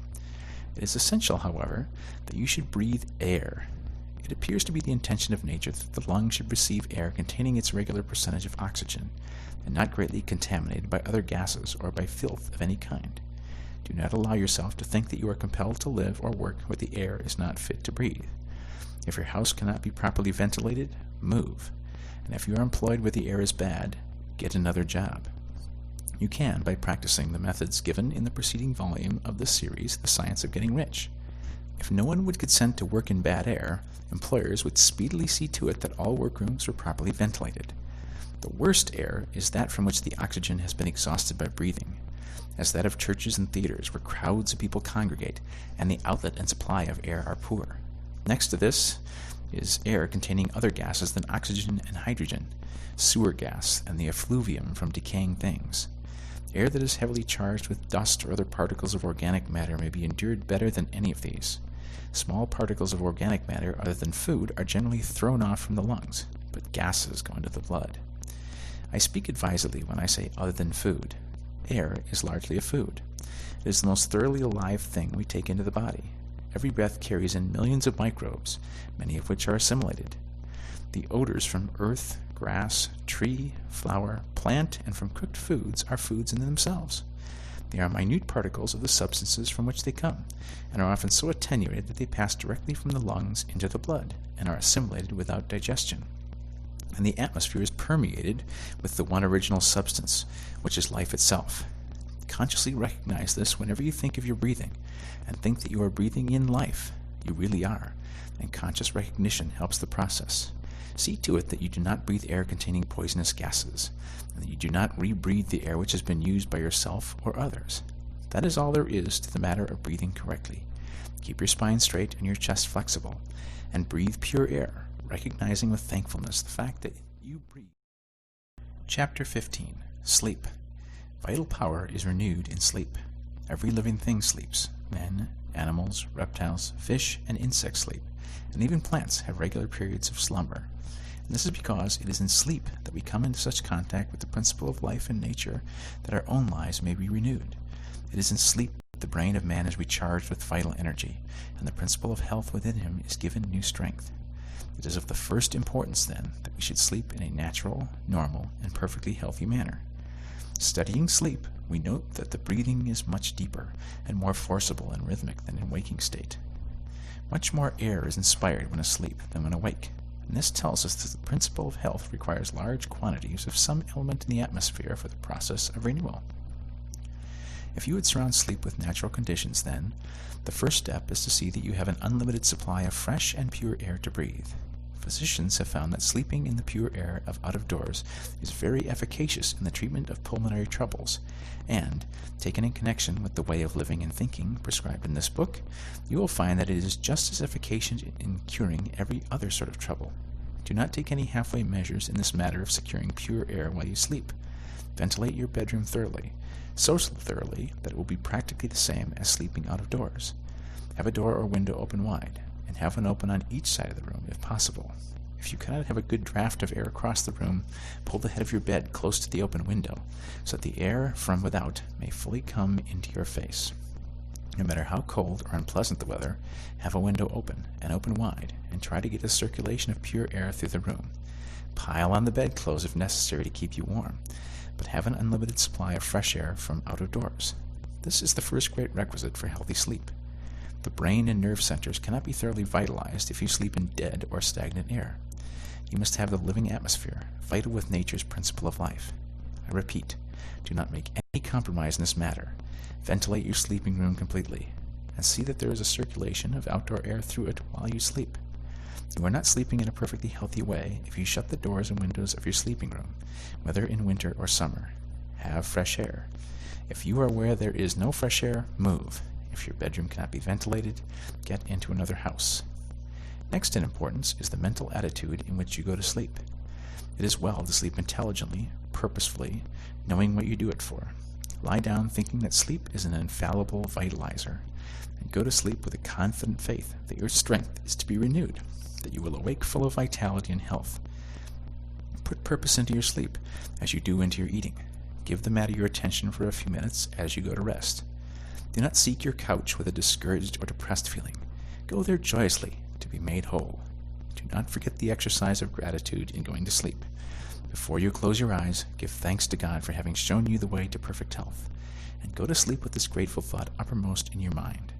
It is essential, however, that you should breathe air. It appears to be the intention of nature that the lungs should receive air containing its regular percentage of oxygen, and not greatly contaminated by other gases or by filth of any kind. Do not allow yourself to think that you are compelled to live or work where the air is not fit to breathe. If your house cannot be properly ventilated, move. And if you are employed where the air is bad, get another job. You can by practicing the methods given in the preceding volume of this series, The Science of Getting Rich. If no one would consent to work in bad air, employers would speedily see to it that all workrooms were properly ventilated. The worst air is that from which the oxygen has been exhausted by breathing, as that of churches and theaters where crowds of people congregate and the outlet and supply of air are poor. Next to this is air containing other gases than oxygen and hydrogen, sewer gas, and the effluvium from decaying things. Air that is heavily charged with dust or other particles of organic matter may be endured better than any of these. Small particles of organic matter other than food are generally thrown off from the lungs, but gases go into the blood. I speak advisedly when I say other than food. Air is largely a food. It is the most thoroughly alive thing we take into the body. Every breath carries in millions of microbes, many of which are assimilated. The odors from earth, grass, tree, flower, plant, and from cooked foods are foods in themselves. They are minute particles of the substances from which they come, and are often so attenuated that they pass directly from the lungs into the blood, and are assimilated without digestion. And the atmosphere is permeated with the one original substance, which is life itself. Consciously recognize this whenever you think of your breathing, and think that you are breathing in life. You really are, and conscious recognition helps the process. See to it that you do not breathe air containing poisonous gases, and that you do not rebreathe the air which has been used by yourself or others. That is all there is to the matter of breathing correctly. Keep your spine straight and your chest flexible, and breathe pure air, recognizing with thankfulness the fact that you breathe. Chapter 15. Sleep. Vital power is renewed in sleep. Every living thing sleeps. Men, animals, reptiles, fish, and insects sleep, and even plants have regular periods of slumber. And this is because it is in sleep that we come into such contact with the principle of life and nature that our own lives may be renewed. It is in sleep that the brain of man is recharged with vital energy, and the principle of health within him is given new strength. It is of the first importance, then, that we should sleep in a natural, normal, and perfectly healthy manner. Studying sleep, we note that the breathing is much deeper and more forcible and rhythmic than in waking state. Much more air is inspired when asleep than when awake, and this tells us that the principle of health requires large quantities of some element in the atmosphere for the process of renewal. If you would surround sleep with natural conditions, then, the first step is to see that you have an unlimited supply of fresh and pure air to breathe. Physicians have found that sleeping in the pure air of out of doors is very efficacious in the treatment of pulmonary troubles, and, taken in connection with the way of living and thinking prescribed in this book, you will find that it is just as efficacious in curing every other sort of trouble. Do not take any halfway measures in this matter of securing pure air while you sleep. Ventilate your bedroom thoroughly, so thoroughly that it will be practically the same as sleeping out of doors. Have a door or window open wide, and have one open on each side of the room if possible. If you cannot have a good draft of air across the room, pull the head of your bed close to the open window, so that the air from without may fully come into your face. No matter how cold or unpleasant the weather, have a window open, and open wide, and try to get a circulation of pure air through the room. Pile on the bedclothes if necessary to keep you warm, but have an unlimited supply of fresh air from out of doors. This is the first great requisite for healthy sleep. The brain and nerve centers cannot be thoroughly vitalized if you sleep in dead or stagnant air. You must have the living atmosphere, vital with nature's principle of life. I repeat, do not make any compromise in this matter. Ventilate your sleeping room completely, and see that there is a circulation of outdoor air through it while you sleep. You are not sleeping in a perfectly healthy way if you shut the doors and windows of your sleeping room, whether in winter or summer. Have fresh air. If you are where there is no fresh air, move. If your bedroom cannot be ventilated, get into another house. Next in importance is the mental attitude in which you go to sleep. It is well to sleep intelligently, purposefully, knowing what you do it for. Lie down thinking that sleep is an infallible vitalizer, and go to sleep with a confident faith that your strength is to be renewed, that you will awake full of vitality and health. Put purpose into your sleep as you do into your eating. Give the matter your attention for a few minutes as you go to rest. Do not seek your couch with a discouraged or depressed feeling. Go there joyously to be made whole. Do not forget the exercise of gratitude in going to sleep. Before you close your eyes, give thanks to God for having shown you the way to perfect health, and go to sleep with this grateful thought uppermost in your mind.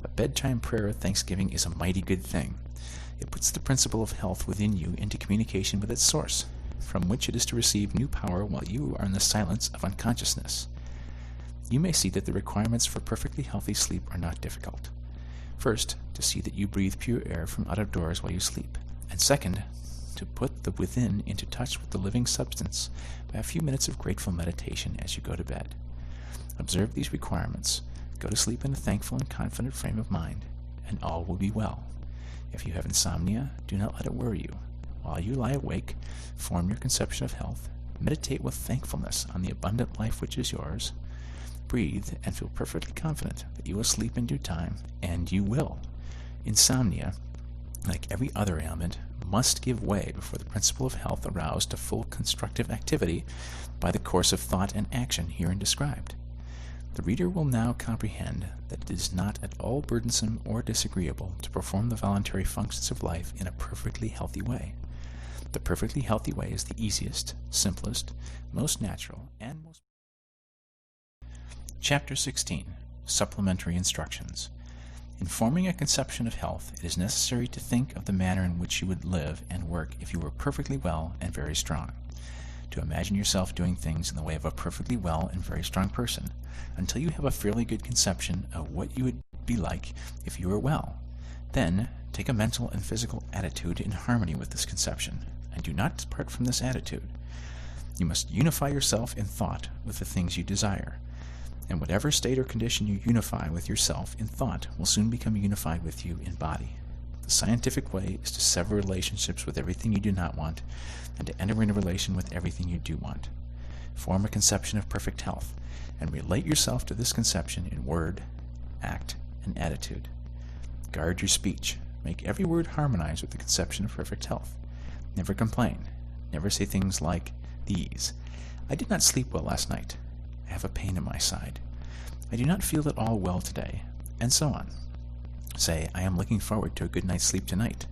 A bedtime prayer of thanksgiving is a mighty good thing. It puts the principle of health within you into communication with its source, from which it is to receive new power while you are in the silence of unconsciousness. You may see that the requirements for perfectly healthy sleep are not difficult. First, to see that you breathe pure air from out of doors while you sleep, and second, to put the within into touch with the living substance by a few minutes of grateful meditation as you go to bed. Observe these requirements, go to sleep in a thankful and confident frame of mind, and all will be well. If you have insomnia, do not let it worry you. While you lie awake, form your conception of health, meditate with thankfulness on the abundant life which is yours, breathe, and feel perfectly confident that you will sleep in due time, and you will. Insomnia, like every other ailment, must give way before the principle of health aroused to full constructive activity by the course of thought and action herein described. The reader will now comprehend that it is not at all burdensome or disagreeable to perform the voluntary functions of life in a perfectly healthy way. The perfectly healthy way is the easiest, simplest, most natural, and most... Chapter 16. Supplementary Instructions. In forming a conception of health, it is necessary to think of the manner in which you would live and work if you were perfectly well and very strong. To imagine yourself doing things in the way of a perfectly well and very strong person, until you have a fairly good conception of what you would be like if you were well. Then, take a mental and physical attitude in harmony with this conception, and do not depart from this attitude. You must unify yourself in thought with the things you desire. And whatever state or condition you unify with yourself in thought will soon become unified with you in body. The scientific way is to sever relationships with everything you do not want, and to enter into relation with everything you do want. Form a conception of perfect health, and relate yourself to this conception in word, act, and attitude. Guard your speech. Make every word harmonize with the conception of perfect health. Never complain. Never say things like these: I did not sleep well last night. I have a pain in my side. I do not feel at all well today, and so on. Say, I am looking forward to a good night's sleep tonight.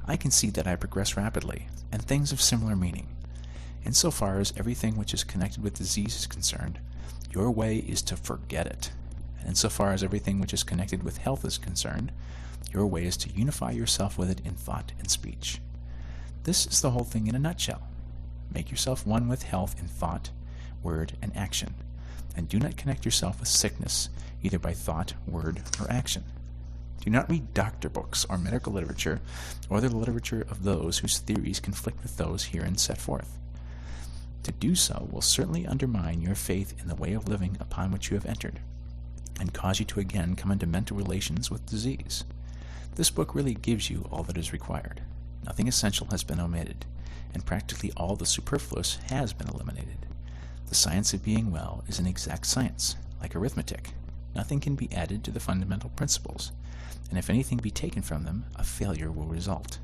I can see that I progress rapidly, and things of similar meaning. Insofar as everything which is connected with disease is concerned, your way is to forget it. And insofar as everything which is connected with health is concerned, your way is to unify yourself with it in thought and speech. This is the whole thing in a nutshell. Make yourself one with health in thought, word, and action, and do not connect yourself with sickness, either by thought, word, or action. Do not read doctor books or medical literature, or the literature of those whose theories conflict with those herein set forth. To do so will certainly undermine your faith in the way of living upon which you have entered, and cause you to again come into mental relations with disease. This book really gives you all that is required. Nothing essential has been omitted, and practically all the superfluous has been eliminated. The science of being well is an exact science, like arithmetic. Nothing can be added to the fundamental principles, and if anything be taken from them, a failure will result.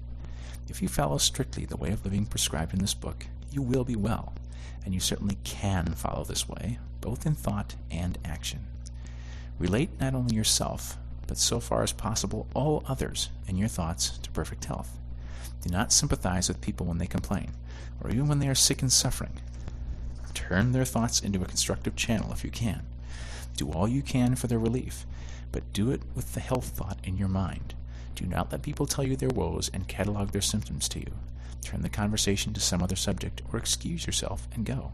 If you follow strictly the way of living prescribed in this book, you will be well, and you certainly can follow this way, both in thought and action. Relate not only yourself, but so far as possible all others in your thoughts to perfect health. Do not sympathize with people when they complain, or even when they are sick and suffering. Turn their thoughts into a constructive channel if you can. Do all you can for their relief, but do it with the health thought in your mind. Do not let people tell you their woes and catalog their symptoms to you. Turn the conversation to some other subject, or excuse yourself and go.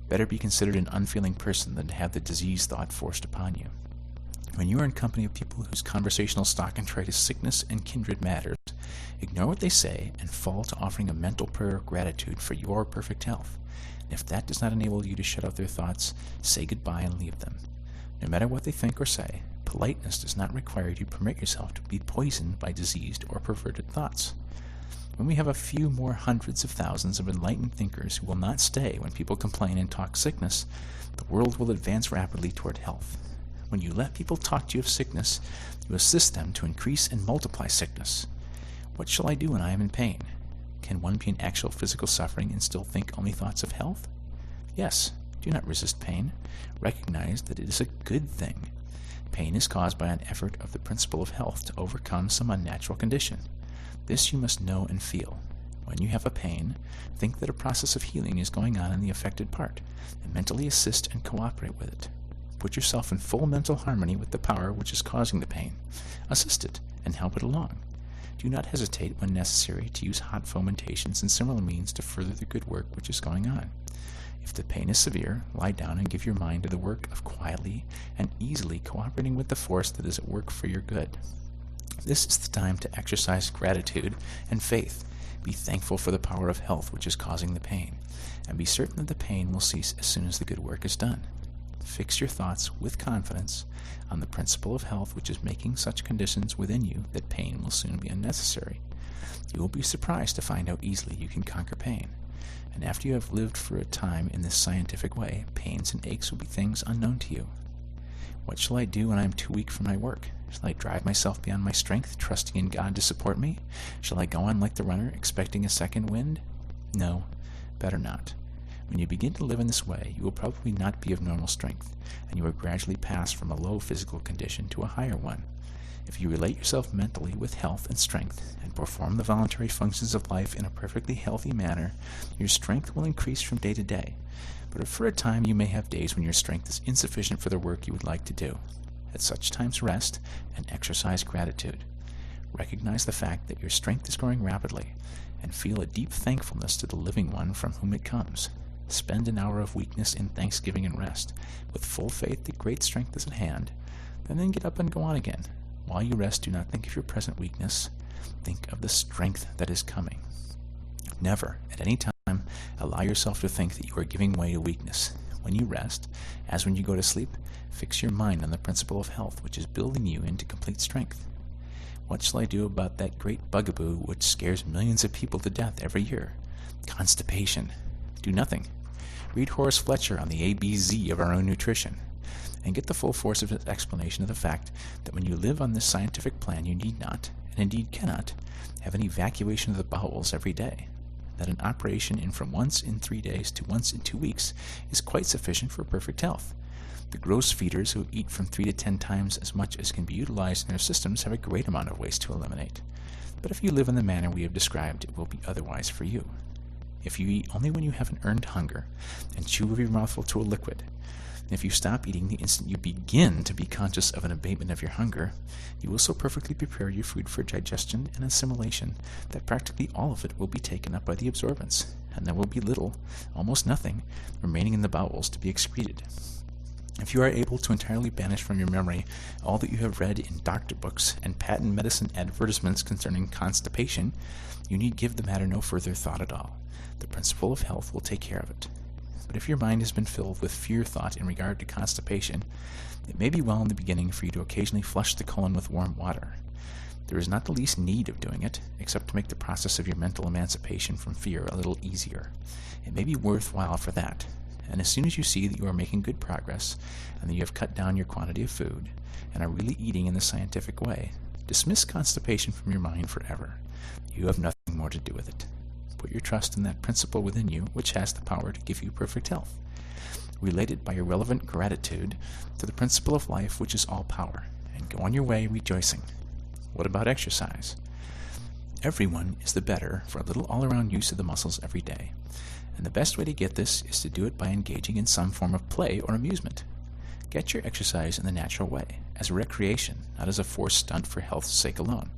Better be considered an unfeeling person than to have the disease thought forced upon you. When you are in company of people whose conversational stock and trade is sickness and kindred matters, ignore what they say and fall to offering a mental prayer of gratitude for your perfect health. And if that does not enable you to shut out their thoughts, say goodbye and leave them. No matter what they think or say, politeness does not require you to permit yourself to be poisoned by diseased or perverted thoughts. When we have a few more hundreds of thousands of enlightened thinkers who will not stay when people complain and talk sickness, the world will advance rapidly toward health. When you let people talk to you of sickness, you assist them to increase and multiply sickness. What shall I do when I am in pain? Can one be in actual physical suffering and still think only thoughts of health? Yes, do not resist pain. Recognize that it is a good thing. Pain is caused by an effort of the principle of health to overcome some unnatural condition. This you must know and feel. When you have a pain, think that a process of healing is going on in the affected part, and mentally assist and cooperate with it. Put yourself in full mental harmony with the power which is causing the pain. Assist it, and help it along. Do not hesitate when necessary to use hot fomentations and similar means to further the good work which is going on. If the pain is severe, lie down and give your mind to the work of quietly and easily cooperating with the force that is at work for your good. This is the time to exercise gratitude and faith. Be thankful for the power of health which is causing the pain, and be certain that the pain will cease as soon as the good work is done. Fix your thoughts with confidence on the principle of health which is making such conditions within you that pain will soon be unnecessary. You will be surprised to find how easily you can conquer pain. And after you have lived for a time in this scientific way, pains and aches will be things unknown to you. What shall I do when I am too weak for my work? Shall I drive myself beyond my strength, trusting in God to support me? Shall I go on like the runner, expecting a second wind? No, better not. When you begin to live in this way, you will probably not be of normal strength, and you will gradually pass from a low physical condition to a higher one. If you relate yourself mentally with health and strength, and perform the voluntary functions of life in a perfectly healthy manner, your strength will increase from day to day. But for a time you may have days when your strength is insufficient for the work you would like to do. At such times rest and exercise gratitude. Recognize the fact that your strength is growing rapidly, and feel a deep thankfulness to the living one from whom it comes. Spend an hour of weakness in thanksgiving and rest, with full faith that great strength is at hand, and then get up and go on again. While you rest, do not think of your present weakness. Think of the strength that is coming. Never, at any time, allow yourself to think that you are giving way to weakness. When you rest, as when you go to sleep, fix your mind on the principle of health which is building you into complete strength. What shall I do about that great bugaboo which scares millions of people to death every year? Constipation. Do nothing. Read Horace Fletcher on the ABZ of our own nutrition, and get the full force of his explanation of the fact that when you live on this scientific plan you need not, and indeed cannot, have an evacuation of the bowels every day. That an operation in from once in 3 days to once in 2 weeks is quite sufficient for perfect health. The gross feeders who eat from 3 to 10 times as much as can be utilized in their systems have a great amount of waste to eliminate. But if you live in the manner we have described, it will be otherwise for you. If you eat only when you have an earned hunger, and chew every mouthful to a liquid, and if you stop eating the instant you begin to be conscious of an abatement of your hunger, you will so perfectly prepare your food for digestion and assimilation that practically all of it will be taken up by the absorbents, and there will be little, almost nothing, remaining in the bowels to be excreted. If you are able to entirely banish from your memory all that you have read in doctor books and patent medicine advertisements concerning constipation, you need give the matter no further thought at all. The principle of health will take care of it. But if your mind has been filled with fear thought in regard to constipation, it may be well in the beginning for you to occasionally flush the colon with warm water. There is not the least need of doing it, except to make the process of your mental emancipation from fear a little easier. It may be worthwhile for that, and as soon as you see that you are making good progress, and that you have cut down your quantity of food, and are really eating in the scientific way, dismiss constipation from your mind forever. You have nothing more to do with it. Put your trust in that principle within you which has the power to give you perfect health. Relate it by your relevant gratitude to the principle of life which is all power, and go on your way rejoicing. What about exercise? Everyone is the better for a little all-around use of the muscles every day, and the best way to get this is to do it by engaging in some form of play or amusement. Get your exercise in the natural way, as a recreation, not as a forced stunt for health's sake alone.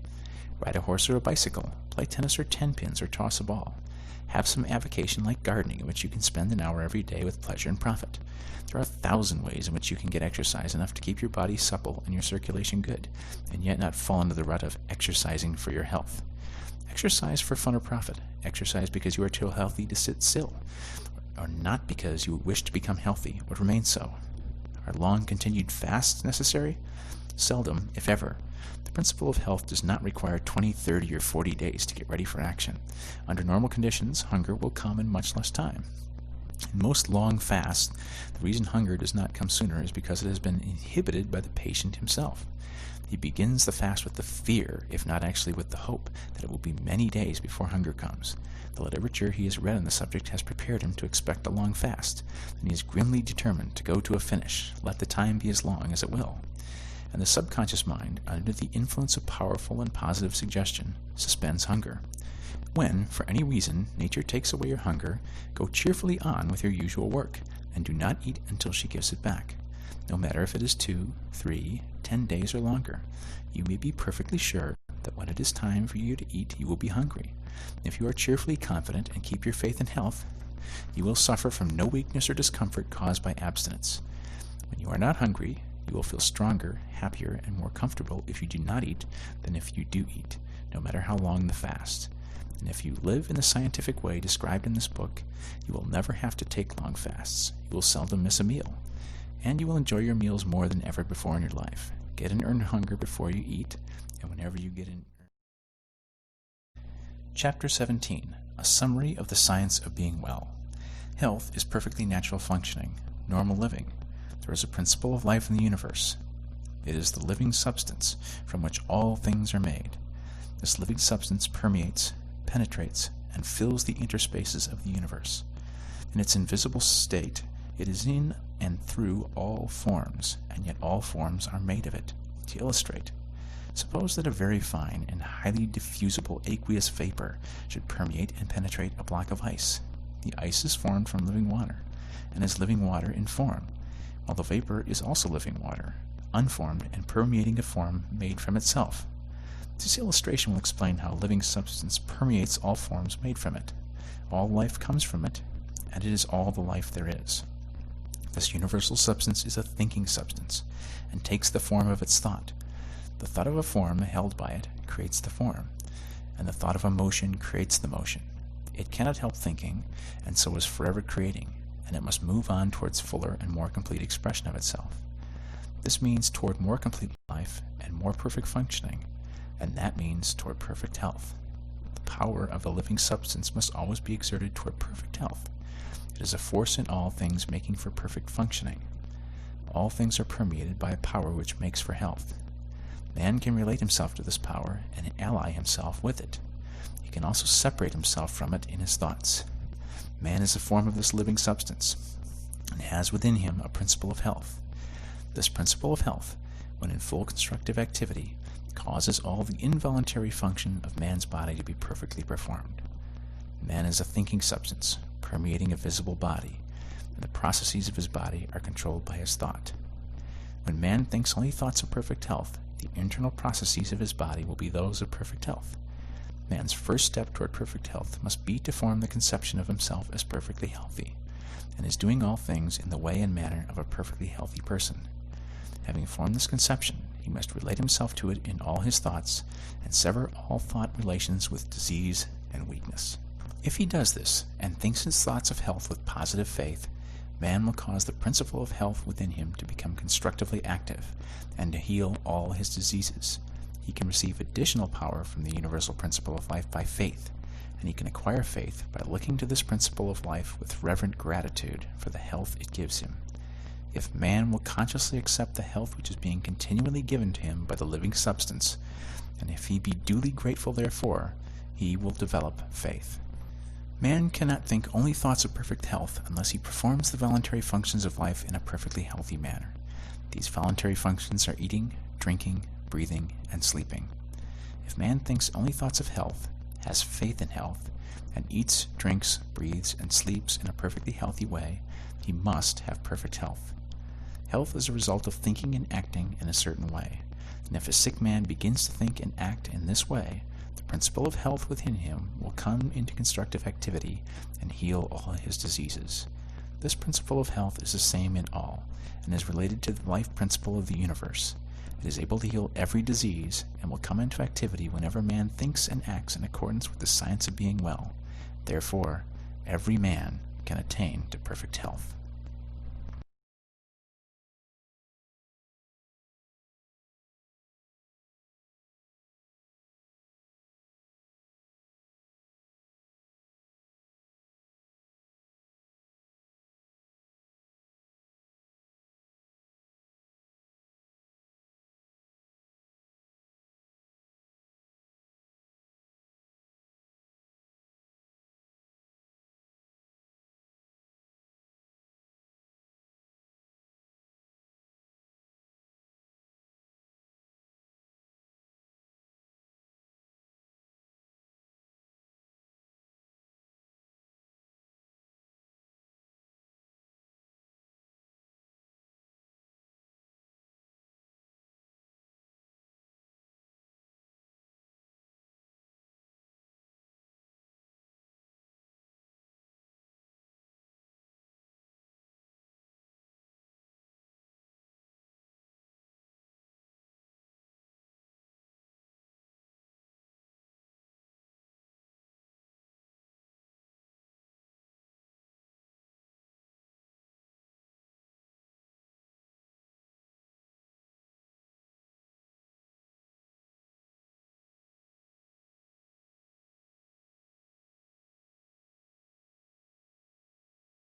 Ride a horse or a bicycle, play tennis or 10 pins or toss a ball. Have some avocation like gardening in which you can spend an hour every day with pleasure and profit. There are 1,000 ways in which you can get exercise enough to keep your body supple and your circulation good, and yet not fall into the rut of exercising for your health. Exercise for fun or profit. Exercise because you are too healthy to sit still, or not because you wish to become healthy or remain so. Are long continued fasts necessary? Seldom, if ever. The principle of health does not require 20, 30, or 40 days to get ready for action. Under normal conditions, hunger will come in much less time. In most long fasts, the reason hunger does not come sooner is because it has been inhibited by the patient himself. He begins the fast with the fear, if not actually with the hope, that it will be many days before hunger comes. The literature he has read on the subject has prepared him to expect a long fast, and he is grimly determined to go to a finish, let the time be as long as it will. And the subconscious mind, under the influence of powerful and positive suggestion, suspends hunger. When, for any reason, nature takes away your hunger, go cheerfully on with your usual work, and do not eat until she gives it back. No matter if it is 2, 3, 10 days or longer, you may be perfectly sure that when it is time for you to eat, you will be hungry. If you are cheerfully confident and keep your faith in health, you will suffer from no weakness or discomfort caused by abstinence. When you are not hungry, you will feel stronger, happier, and more comfortable if you do not eat than if you do eat, no matter how long the fast. And if you live in the scientific way described in this book, you will never have to take long fasts. You will seldom miss a meal. And you will enjoy your meals more than ever before in your life. Get an earned hunger before you eat, and whenever you get in. Chapter 17. A Summary of the Science of Being Well. Health is perfectly natural functioning, normal living. There is a principle of life in the universe. It is the living substance from which all things are made. This living substance permeates, penetrates, and fills the interspaces of the universe. In its invisible state, it is in and through all forms, and yet all forms are made of it. To illustrate, suppose that a very fine and highly diffusible aqueous vapor should permeate and penetrate a block of ice. The ice is formed from living water, and is living water in form, while the vapor is also living water, unformed and permeating a form made from itself. This illustration will explain how living substance permeates all forms made from it. All life comes from it, and it is all the life there is. This universal substance is a thinking substance, and takes the form of its thought. The thought of a form held by it creates the form, and the thought of a motion creates the motion. It cannot help thinking, and so is forever creating, and it must move on towards fuller and more complete expression of itself. This means toward more complete life and more perfect functioning, and that means toward perfect health. The power of the living substance must always be exerted toward perfect health. It is a force in all things making for perfect functioning. All things are permeated by a power which makes for health. Man can relate himself to this power and ally himself with it. He can also separate himself from it in his thoughts. Man is a form of this living substance, and has within him a principle of health. This principle of health, when in full constructive activity, causes all the involuntary function of man's body to be perfectly performed. Man is a thinking substance, permeating a visible body, and the processes of his body are controlled by his thought. When man thinks only thoughts of perfect health, the internal processes of his body will be those of perfect health. Man's first step toward perfect health must be to form the conception of himself as perfectly healthy, and is doing all things in the way and manner of a perfectly healthy person. Having formed this conception, he must relate himself to it in all his thoughts, and sever all thought relations with disease and weakness. If he does this, and thinks his thoughts of health with positive faith, man will cause the principle of health within him to become constructively active, and to heal all his diseases. He can receive additional power from the universal principle of life by faith, and he can acquire faith by looking to this principle of life with reverent gratitude for the health it gives him. If man will consciously accept the health which is being continually given to him by the living substance, and if he be duly grateful therefor, he will develop faith. Man cannot think only thoughts of perfect health unless he performs the voluntary functions of life in a perfectly healthy manner. These voluntary functions are eating, drinking, breathing, and sleeping. If man thinks only thoughts of health, has faith in health, and eats, drinks, breathes, and sleeps in a perfectly healthy way, he must have perfect health. Health is a result of thinking and acting in a certain way, and if a sick man begins to think and act in this way, the principle of health within him will come into constructive activity and heal all his diseases. This principle of health is the same in all, and is related to the life principle of the universe. It is able to heal every disease, and will come into activity whenever man thinks and acts in accordance with the science of being well. Therefore, every man can attain to perfect health.